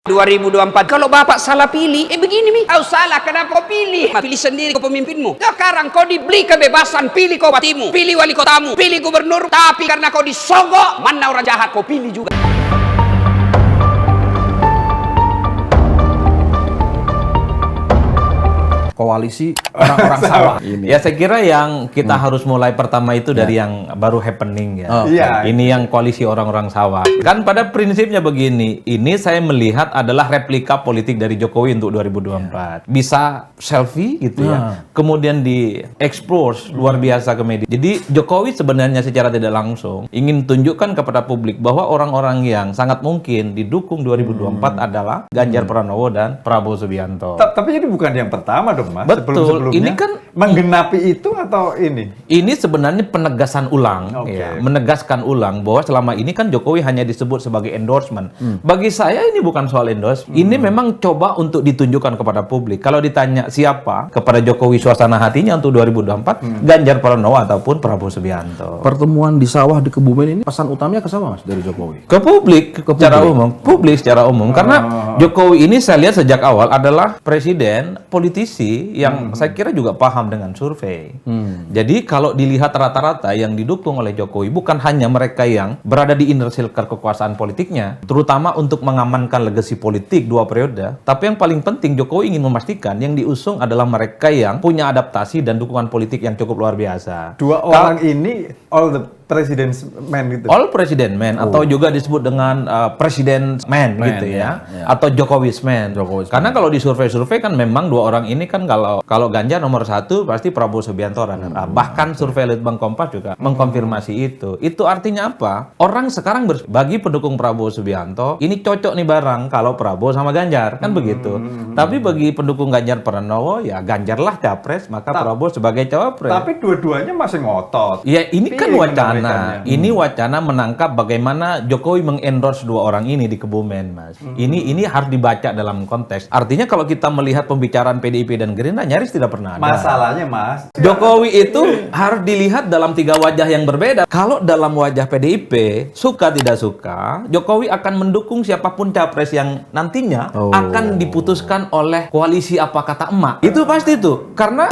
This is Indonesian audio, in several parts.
2024 kalau bapak salah pilih, begini mi. Kau salah, kenapa kau pilih? Pilih sendiri kau pemimpinmu. Sekarang kau diberi kebebasan, pilih kau bupatimu, pilih wali kotamu, pilih gubernur. Tapi karena kau disogok, mana orang jahat kau pilih juga. Koalisi orang-orang sawah ini. Ya saya kira yang kita harus mulai pertama itu dari yang baru happening ya. Iya. Ini yang koalisi orang-orang sawah. Kan pada prinsipnya begini, ini saya melihat adalah replika politik dari Jokowi untuk 2024. Bisa selfie gitu ya. Kemudian di-expose luar biasa ke media. Jadi Jokowi sebenarnya secara tidak langsung ingin tunjukkan kepada publik bahwa orang-orang yang sangat mungkin didukung 2024 adalah Ganjar Pranowo dan Prabowo Subianto. Tapi ini bukan yang pertama dong, Mas. Betul. Sebelum-sebelumnya Ini kan menggenapi itu atau ini? Ini sebenarnya penegasan ulang, Oke. ya, menegaskan ulang bahwa selama ini kan Jokowi hanya disebut sebagai endorsement. Bagi saya ini bukan soal endorsement. Ini memang coba untuk ditunjukkan kepada publik. Kalau ditanya siapa kepada Jokowi suasana hatinya untuk 2024, Ganjar Pranowo ataupun Prabowo Subianto. Pertemuan di sawah di Kebumen ini pesan utamanya ke siapa, Mas, dari Jokowi? Ke publik, secara umum, publik secara umum. Karena Jokowi ini saya lihat sejak awal adalah presiden, politisi yang saya kira juga paham dengan survei. Jadi kalau dilihat rata-rata yang didukung oleh Jokowi bukan hanya mereka yang berada di inner circle kekuasaan politiknya, terutama untuk mengamankan legasi politik 2 periode, tapi yang paling penting Jokowi ingin memastikan yang diusung adalah mereka yang punya adaptasi dan dukungan politik yang cukup luar biasa. Dua orang ini all the president's men gitu. All president man atau juga disebut dengan president's man gitu ya. Atau Jokowi's man. Karena kalau di survei-survei kan memang dua orang ini kan kalau Ganjar nomor 1 pasti Prabowo Subianto runner up. Bahkan survei Litbang Kompas juga mengkonfirmasi itu. Itu artinya apa? Orang sekarang bagi pendukung Prabowo Subianto ini cocok nih barang kalau Prabowo sama Ganjar kan begitu. Tapi bagi pendukung Ganjar Pranowo ya Ganjar lah capres maka Prabowo sebagai cawapres. Tapi dua-duanya masih ngotot. Ya ini kan wacana. Ini Hmm. wacana menangkap bagaimana Jokowi mengendorse dua orang ini di Kebumen, Mas. Ini harus dibaca dalam konteks. Artinya kalau kita melihat pembicaraan PDIP dan Gerindra nyaris tidak pernah ada. Masalahnya, Mas, Jokowi itu harus dilihat dalam 3 wajah yang berbeda. Kalau dalam wajah PDIP, suka tidak suka, Jokowi akan mendukung siapapun capres yang nantinya akan diputuskan oleh koalisi apa kata emak. Itu pasti tuh. Karena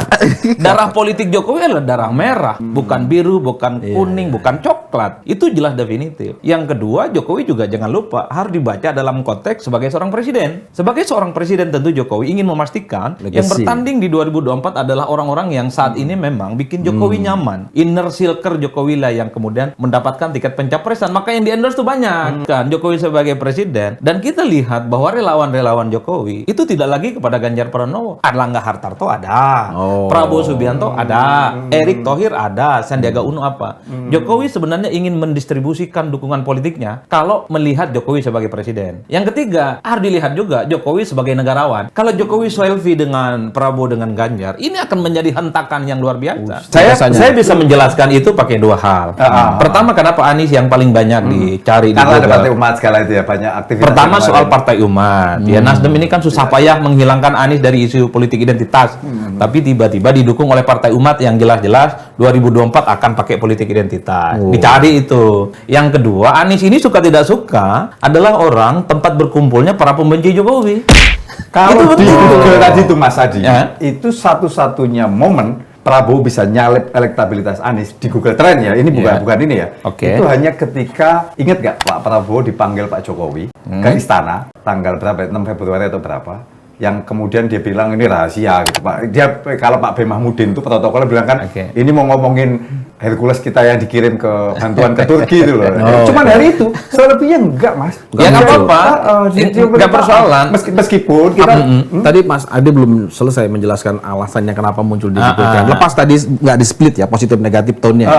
darah politik Jokowi adalah darah merah, bukan biru, bukan kuning, bukan coklat. Itu jelas definitif. Yang kedua, Jokowi juga jangan lupa harus dibaca dalam konteks sebagai seorang presiden. Sebagai seorang presiden tentu Jokowi ingin memastikan yang bertanding di 2024 adalah orang-orang yang saat ini memang bikin Jokowi nyaman. Inner circle Jokowi lah yang kemudian mendapatkan tiket pencapresan. Maka yang di-endorse tuh banyak. Kan Jokowi sebagai presiden. Dan kita lihat bahwa relawan-relawan Jokowi itu tidak lagi kepada Ganjar Pranowo. Erlangga Hartarto ada. Prabowo Subianto ada. Erick Thohir ada. Sandiaga Uno apa. Jokowi sebenarnya ingin mendistribusikan dukungan politiknya kalau melihat Jokowi sebagai presiden. Yang ketiga, harus dilihat juga Jokowi sebagai negarawan. Kalau Jokowi selfie dengan Prabowo dengan Ganjar, ini akan menjadi hentakan yang luar biasa. Saya bisa menjelaskan itu pakai 2 hal. Pertama, kenapa Anies yang paling banyak dicari di karena ada Google? partai umat segala itu ya, banyak aktivitas. Pertama soal partai umat. Ya Nasdem ini kan susah payah menghilangkan Anies dari isu politik identitas. Tapi tiba-tiba didukung oleh partai umat yang jelas-jelas 2024 akan pakai politik identitas. Dicari itu. Yang kedua, Anies ini suka tidak suka adalah orang tempat berkumpulnya para pembenci Jokowi. Kalau Itu di betul. Google tadi itu Mas Adi, Ya. itu satu-satunya momen Prabowo bisa nyalip elektabilitas Anies di Google Trend ya. Ini bukan ini ya. Oke. Itu hanya ketika, ingat nggak Pak Prabowo dipanggil Pak Jokowi ke istana tanggal berapa? 6 Februari atau berapa? Yang kemudian dia bilang ini rahasia gitu Pak. Dia kalau Pak B Mahmudin itu protokolnya bilang kan ini mau ngomongin Hercules kita yang dikirim ke bantuan ke Turki itu loh. Cuman hari itu selebihnya enggak, Mas. Ya nggak apa-apa. Nggak persoalan. Meskipun kita Tadi Mas Ade belum selesai menjelaskan alasannya kenapa muncul di Google Trend. Lepas tadi nggak di split ya, positif negatif tone-nya.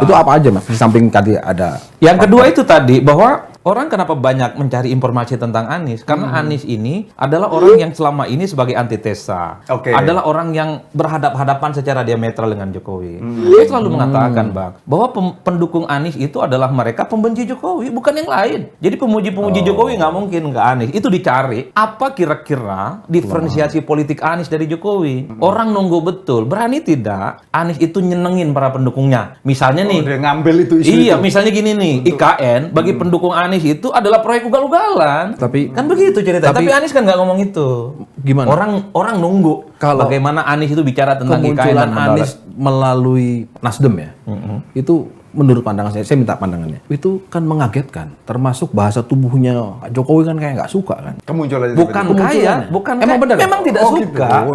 Itu apa aja Mas? Di samping tadi ada. Yang kedua itu tadi bahwa orang kenapa banyak mencari informasi tentang Anies? Karena Anies ini adalah orang yang selama ini sebagai antitesa. Adalah orang yang berhadap-hadapan secara diametral dengan Jokowi. Dia selalu mengatakan, Bang, bahwa pendukung Anies itu adalah mereka pembenci Jokowi, bukan yang lain. Jadi pemuji-pemuji Jokowi nggak mungkin ke Anies. Itu dicari, apa kira-kira diferensiasi politik Anies dari Jokowi? Orang nunggu betul, berani tidak Anies itu nyenengin para pendukungnya. Misalnya nih, dia ngambil itu isu iya, itu. misalnya gini nih, IKN bagi pendukung Anies Anies itu adalah proyek ugal-ugalan. Tapi- kan begitu cerita. Tapi Anies kan nggak ngomong itu. Gimana? Orang nunggu Kalau bagaimana Anies itu bicara tentang IKN kemunculan dan mendarat. Anies melalui Nasdem ya, itu menurut pandangan saya minta pandangannya, itu kan mengagetkan, termasuk bahasa tubuhnya Pak Jokowi kan kayak nggak suka kan. Kemunculan Bukan kaya, bukan Emang kaya. benar? Memang tidak Oh, suka. gitu.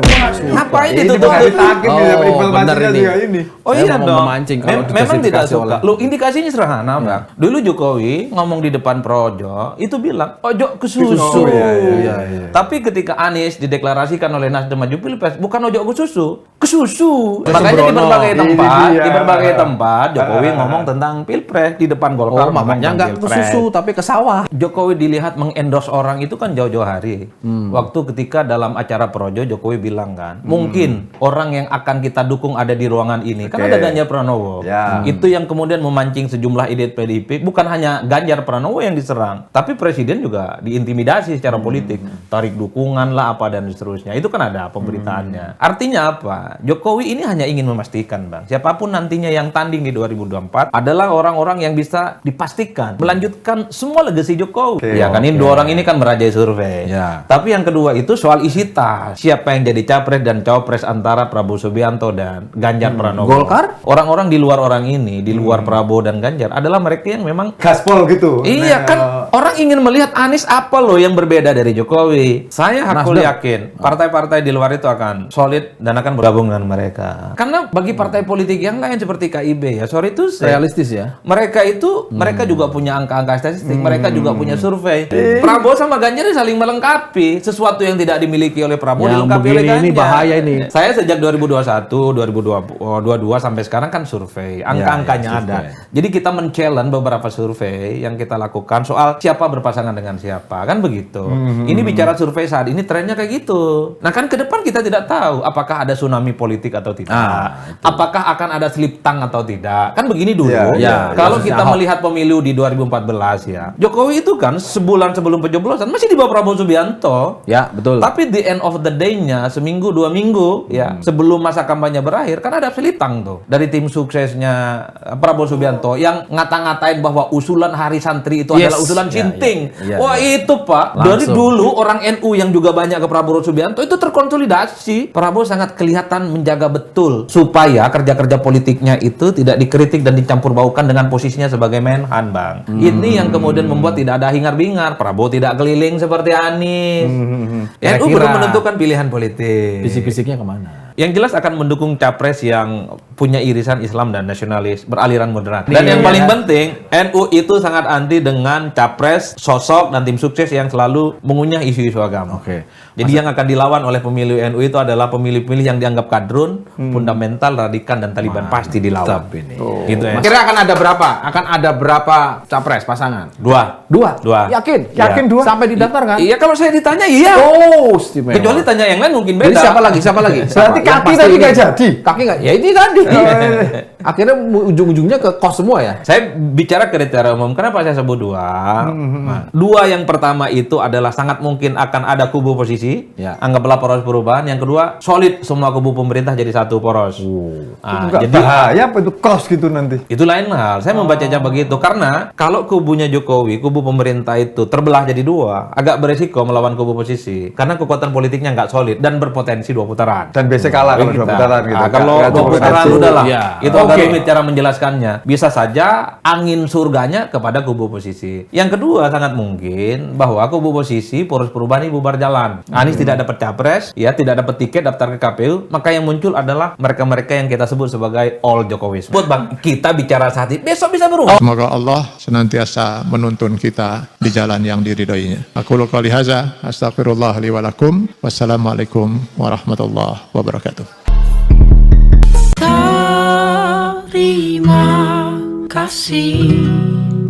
Ngapain Ini ditutup? bukan ditagih, Oh, informasinya benar ini. juga ini. Oh Saya iya mau dong. memancing kalau Memang tidak dijustifikasi suka. oleh- Lu indikasinya sederhana, Bang. Dulu Jokowi ngomong di depan Projo, itu bilang, ojo ke susu. Oh, iya. Tapi ketika Anies dideklarasikan oleh Nasdem maju Pilpres, bukan ojo ke susu, ke susu. Ke Makanya di sembrono. berbagai Ini tempat, dia. di berbagai tempat Jokowi ngomong tentang Pilpres di depan Golkar. Oh, ngomong makanya tentang nggak ke Pilpres. susu tapi ke sawah. Jokowi dilihat mengendorse orang itu kan jauh-jauh hari. Waktu ketika dalam acara Projo, Jokowi bilang kan, mungkin orang yang akan kita dukung ada di ruangan ini. Kan Oke. ada Ganjar Pranowo. Ya. Itu yang kemudian memancing sejumlah ide PDIP. Bukan hanya Ganjar Pranowo yang diserang, tapi Presiden juga diintimidasi secara politik. Tarik dukungan lah apa dan seterusnya. Itu kan ada pemberitaannya. Artinya apa? Jokowi ini hanya ingin memastikan, Bang, siapapun nantinya yang tanding di 2024 adalah orang-orang yang bisa dipastikan melanjutkan semua legasi Jokowi. Oke, Ya kan ini oke. dua orang ini kan merajai survei. Ya. Tapi yang kedua itu soal isi tas. Siapa yang jadi capres dan cawapres antara Prabowo Subianto dan Ganjar Pranowo. Golkar? Orang-orang di luar orang ini, di luar Prabowo dan Ganjar adalah mereka yang memang Gaspol gitu. Iya Nah, kan orang ingin melihat Anies apa loh yang berbeda dari Jokowi. Saya aku Nasdem. yakin partai-partai di luar itu akan solid dan akan bergabung dengan mereka. Karena bagi partai politik yang lain seperti KIB ya, sorry itu Realistis ya. mereka itu mereka juga punya angka-angka statistik, mereka juga punya survei. Prabowo sama Ganjar saling melengkapi. Sesuatu yang tidak dimiliki oleh Prabowo Yang dilengkapi oleh begini Ganjar. ini bahaya ini. Saya sejak 2021, 2022 sampai sekarang kan survei. Angka-angkanya ada. Jadi kita men-challenge beberapa survei yang kita lakukan soal siapa berpasangan dengan siapa. Kan begitu. Ini bicara survei saat ini trennya kayak gitu. Nah kan ke depan kita tidak tahu apakah ada tsunami politik atau tidak. Apakah akan ada slip tang atau tidak. Kan begini dulu. Iya, Kalau kasusnya kita Ahok. melihat pemilu di 2014 ya. Jokowi itu kan sebulan sebelum pencoblosan masih di bawah Prabowo Subianto. Ya, betul. Tapi the end of the day-nya seminggu 2 minggu ya sebelum masa kampanye berakhir kan ada selitang tuh dari tim suksesnya Prabowo Subianto yang ngata-ngatain bahwa usulan Hari Santri itu Yes. adalah usulan Ya, Sinting. ya, ya, Wah ya. itu Pak dari Langsung. dulu orang NU yang juga banyak ke Prabowo Subianto itu terkonsolidasi. Prabowo sangat kelihatan menjaga betul supaya kerja-kerja politiknya itu tidak dikritik dan dicampur baukan dengan posisinya sebagai Menhan, Bang. Ini yang kemudian membuat tidak ada hingar-bingar. Prabowo tidak keliling seperti Anies. NU Kira-kira belum menentukan pilihan politik. Bisik-bisiknya kemana? Yang jelas akan mendukung capres yang punya irisan Islam dan nasionalis, beraliran moderat. Nih, Dan yang ya. paling penting, NU itu sangat anti dengan capres, sosok, dan tim sukses yang selalu mengunyah isu-isu agama. Oke. Jadi yang akan dilawan oleh pemilih NU itu adalah pemilih-pemilih yang dianggap kadrun, fundamental, radikal, dan Taliban. Pasti dilawan. Mantap ini. Gitu ya. Kira akan ada berapa? Akan ada berapa capres pasangan? Dua. Dua. Dua. Yakin? Iya. Yakin dua? Sampai didaftarkan? Iya, kalau saya ditanya, iya. Oh, istimewa. Kecuali tanya yang lain mungkin beda. Jadi siapa lagi? Siapa lagi? Berarti Siapa? Yang kaki pasti tadi ini. nggak jadi? Kaki nggak? Ya itu tadi. Akhirnya ujung-ujungnya ke kos semua ya? Saya bicara kriteria umum. Kenapa saya sebut dua? Nah, dua yang pertama itu adalah sangat mungkin akan ada kubu oposisi. Ya. Anggaplah poros perubahan. Yang kedua, solid semua kubu pemerintah jadi satu poros. Nah, Enggak jadi bahaya apa itu cross gitu nanti. itu lain hal. Saya membacanya begitu karena kalau kubunya Jokowi, kubu pemerintah itu terbelah jadi dua, agak beresiko melawan kubu oposisi karena kekuatan politiknya nggak solid dan berpotensi dua putaran. Dan biasanya kalah kalau dua putaran gitu. Nah, kalau Nggak dua cukup putaran satu. udah lah. Ya. Itu agak Oke. rumit cara menjelaskannya. Bisa saja angin surganya kepada kubu oposisi. Yang kedua sangat mungkin bahwa kubu oposisi poros perubahan ini bubar jalan. Anies tidak dapat capres, ya tidak dapat tiket daftar ke KPU, maka yang muncul adalah mereka-mereka yang kita sebut sebagai all Jokowisme. Buat Bang, kita bicara saat ini, besok bisa berubah. Semoga Allah senantiasa menuntun kita di jalan yang diridhoinya. Aku qouli hadza, astaghfirullah li wa lakum. Wassalamualaikum warahmatullahi wabarakatuh. Terima kasih.